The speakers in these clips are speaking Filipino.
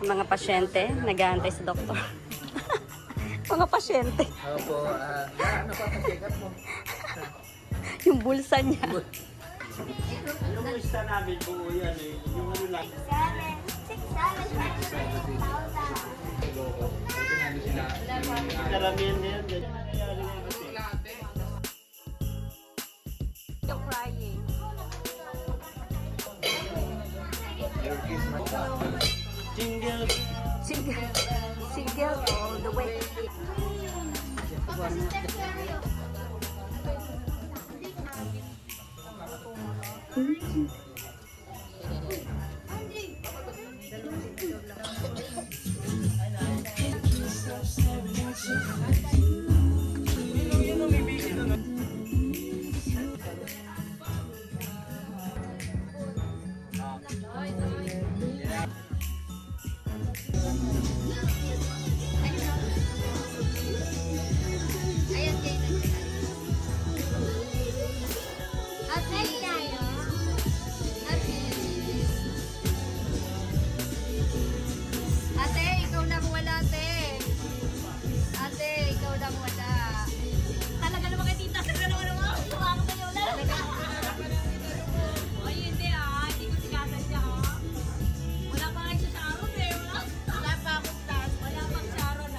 Mga pasyente, nag-aantay sa doktor. Mga pasyente. Opo, ano pa ang check-up mo? Yung bulsa niya. Yung lista namin buo yan eh. Yung ano lang. Karamihan na yan. You're crying. Jingle. Single all the way. Ate, ikaw na wala, ate. Ate, ikaw na wala. Talaga naman kay tita, talaga naman. Tumama kayo ulit. Ay, hindi hindi ko sikatan siya Wala pa kayo sa araw eh. Wala pa akong taas. Wala pang Sharon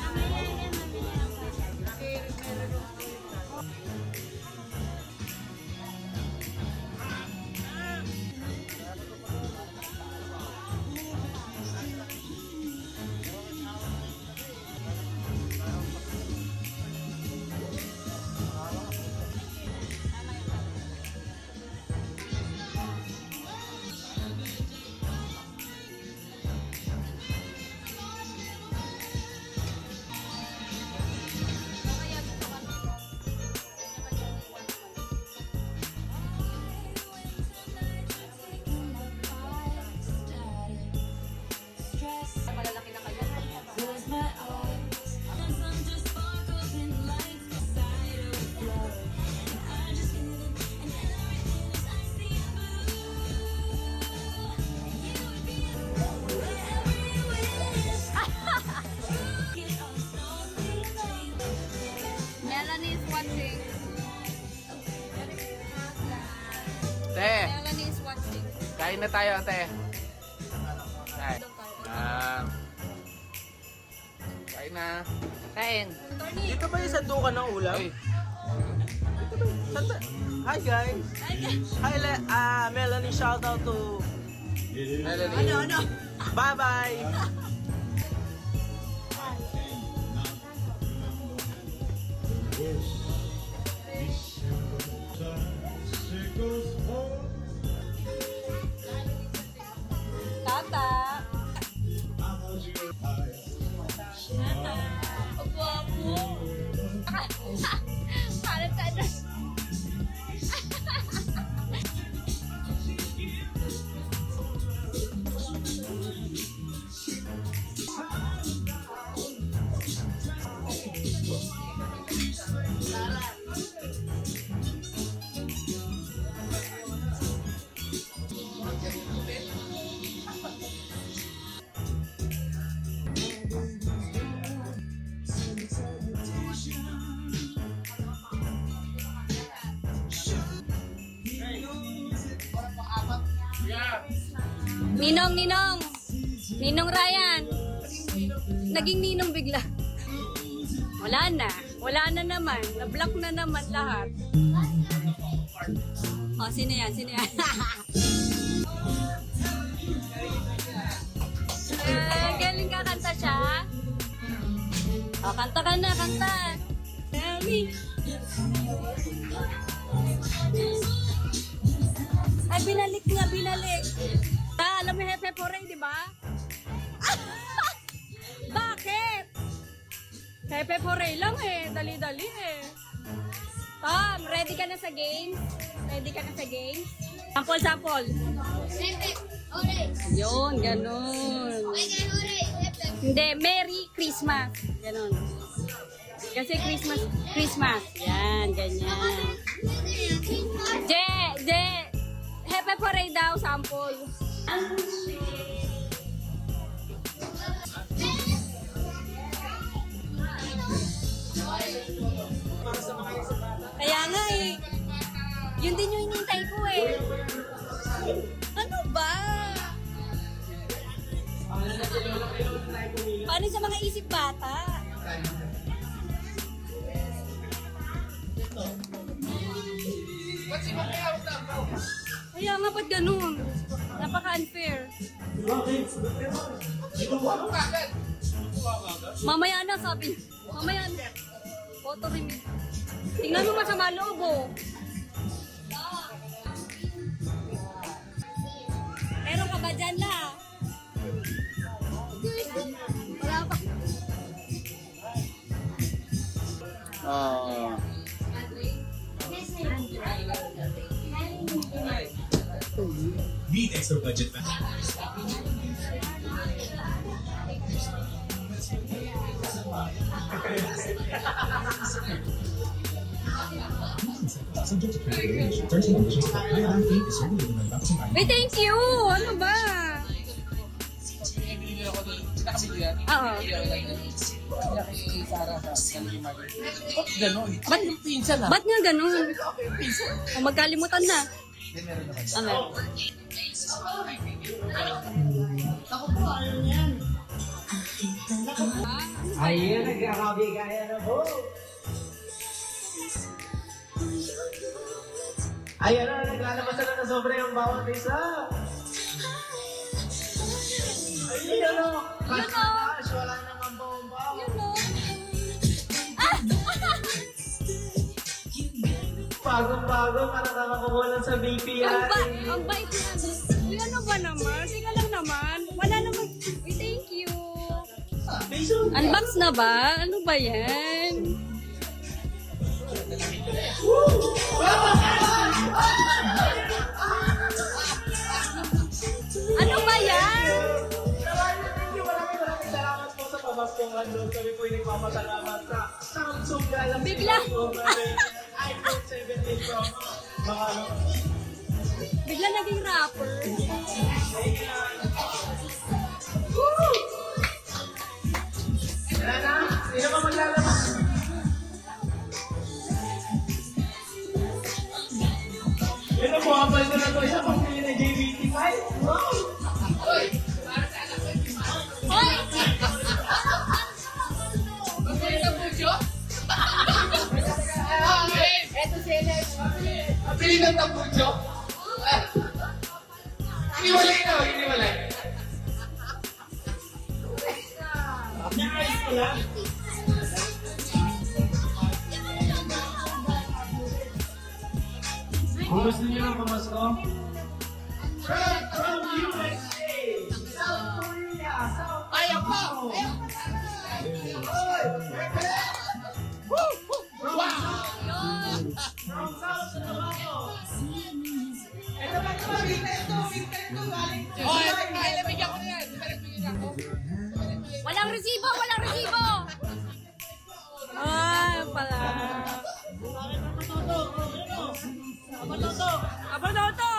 Malalaki na kayo. Melanie is watching. Te, Melanie is watching. kain na tayo, te. Kain. Kain na. Kain. Dito ba yung sandukan ng ulam? Ay. Dito ba yung sandukan? Hi guys! Hi Melanie, shout out to Melanie. Ano? Bye bye! Tata. Guwapo. Parang tayo. Ninong Ryan. Naging ninong bigla. Wala na naman. Na-block na naman lahat. sino yan? Sino yan? Galing ka, kanta siya. Kanta ka na, kanta. Tell me. Ay, binalik nga, binalik. Alam mo, Hepe Pore, di ba? Bakit? Hepe Pore lang eh. Dali-dali eh. Tom, ready ka na sa game? Ready ka na sa game? Sample, sample. Yun, ganun. Hindi, Merry Christmas. Ganun. Kasi Christmas. Yan, ganyan. Hepe Pore daw, sample. Kaya nga eh. Yun din yung hinintay ko eh. Ano ba? Paano sa mga isip bata? Kaya nga, ba't ganun? Napaka-unfair. Mamaya na, sabi. Mamaya na. Photo remit. Tingnan mo masama loob, oh. Meron ka ba dyan, la? Wala pa. Need extra budget pa. Subject to credit range. 13 conditions for high fee is regulated by Bank of Wait, thank you! Ano ba? Oo. Ba't nga ganun? O magkalimutan na. Ano? Ayun, nagkakabigaya na po. Ayun na, naglalabas na ng sobre ang bawat isa. Ayun, ano? Cash, wala nang ambaw-ambaw. Bagong-bago, para ka makukulan sa BP yan. Ang bait na. Uy, ano ba naman? Tingnan lang naman. Wala naman. Uy, thank you. Unbox na ba? Ano ba yan? Ano ba yan? Maraming salamat po sa pamaspungan doon. Kami po yung nagpapasalamat sa Samsung Galaxy Bigla. iPhone 17 Pro. Mga ano. Bigla naging rapper. Wala na? Sino ba maglalabas? Yun ang buhabal ko na to. Isa pang pili na JBT5. Wow! Hoy! Pili ng tambucho? Iniwalay na, iniwalay. Nice ko lang. Kung gusto niyo ng pamasko, from USA, South Korea, South Korea. Ayaw pa! From South Korea. Ito ba ito? Winter ito, galing. Oh, ito pa, ilabigyan ko na yan. Ilabigyan ako. Walang resibo! Walang resibo! Ah, pala. Apa toto?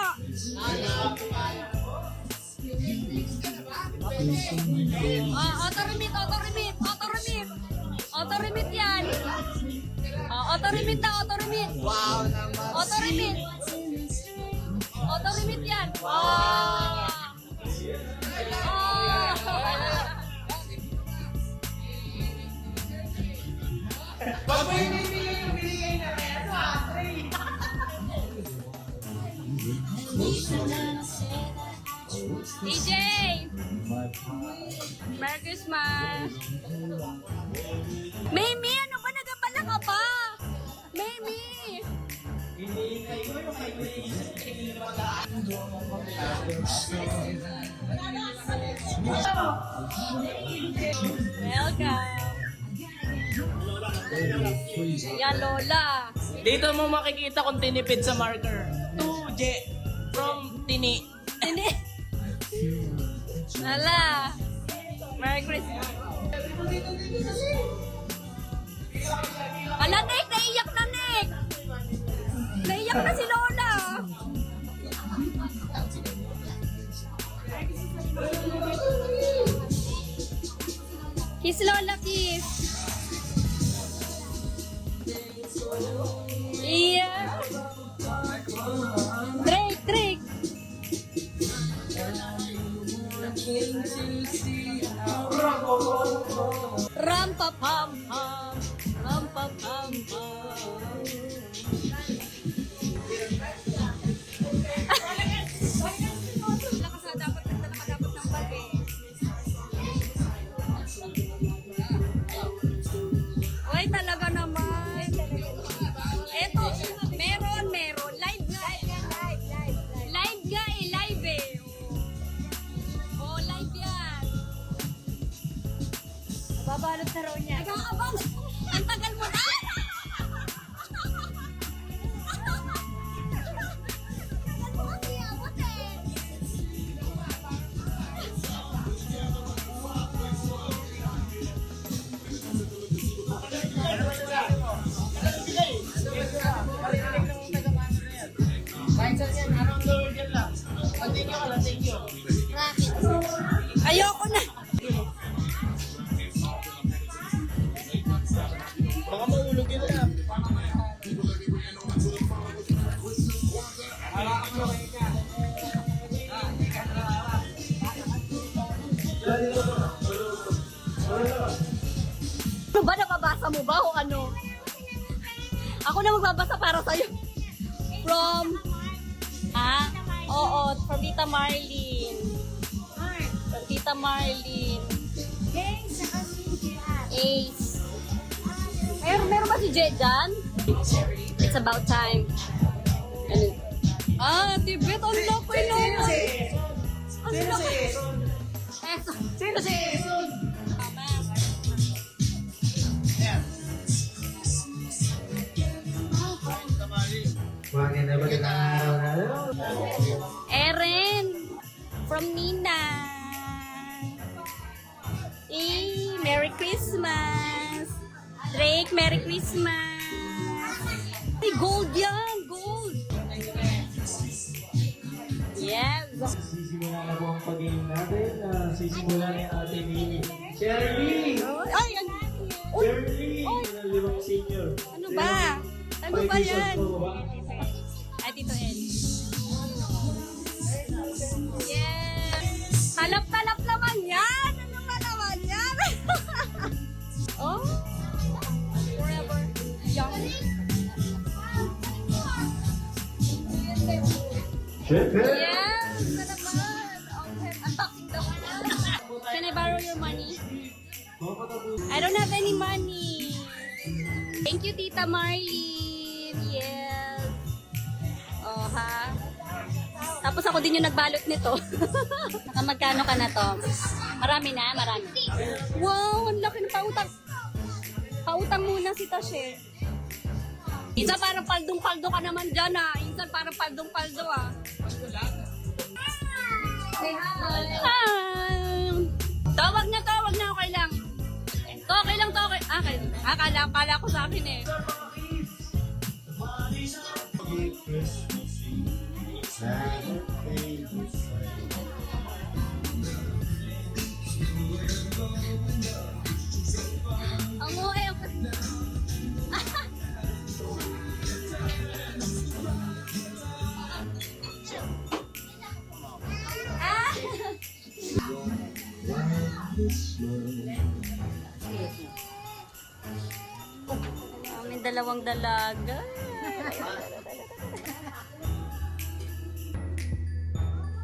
Auto remit, auto remit, auto remit. Auto remit yan. Auto remit na, auto remit. Wow naman. Auto remit. Auto remit yan. Wow. Pag may binigay yung binigay na rin, ito DJ! Merry Christmas! Mimi, ano ba? Nagabala ka pa? Mimi! Welcome! Yan, Lola. Dito mo makikita kung tinipid sa marker. 2J from Tini. Hindi. Lala. Merry Christmas. Ala, Nick! Naiyak na, Nick! Naiyak na si Lola. Kiss Lola, kiss. Iya. Drake, Drake. Ram pa pam pam, ram pa pam pam. Dapat ng babe. Oy, talaga naman. Eto, meron. Live nga eh, live eh. Oh, live yan. Babalot na raw niya. Nag-aabang. Ang tagal mo na. Tagal mo kasi abot eh. Ayoko na. Baka mahulog yun na. Ano ba? Nababasa mo ba o ano? Ako na magbabasa para sa'yo. From... Oo, from Tita Marlene. From Tita Marlene. Ace. Meron ba si Jed dyan? It's about time. Ano? Tibet, ang laki naman. Ang laki. Sino si Eson? Magandang araw na lang. Erin from Nina. Merry Christmas. Drake, Merry Christmas. Ay, gold yan, gold. Yes. Sisimulan na po ang pag-game natin. Sisimulan ni Ate Mimi. Shirley! Ay, uy, Shirley! Ng limang senior. ano ba? Ano ba yan? Ay, Tito El. Yes. Halap-talap naman yan. Ano ba naman yan? Oh. Forever young. Yes. Na naman. Okay. Unboxing daw. Can I borrow your money? I don't have any money. Thank you, Tita Marlene. Yes. Oh, ha? Tapos ako din yung nagbalot nito. Nakamagkano ka na to? Marami na, marami. Wow, ang laki ng pautang. Pautang muna si Tashe. Isa parang paldong-paldo ka naman dyan, ha? Insan parang paldong-paldo, ha? Say hi. Hi. Tawag na, okay lang. Okay lang, okay. Akala ko sa akin eh. May dalawang dalaga.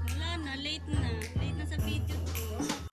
Wala na, late na. sa video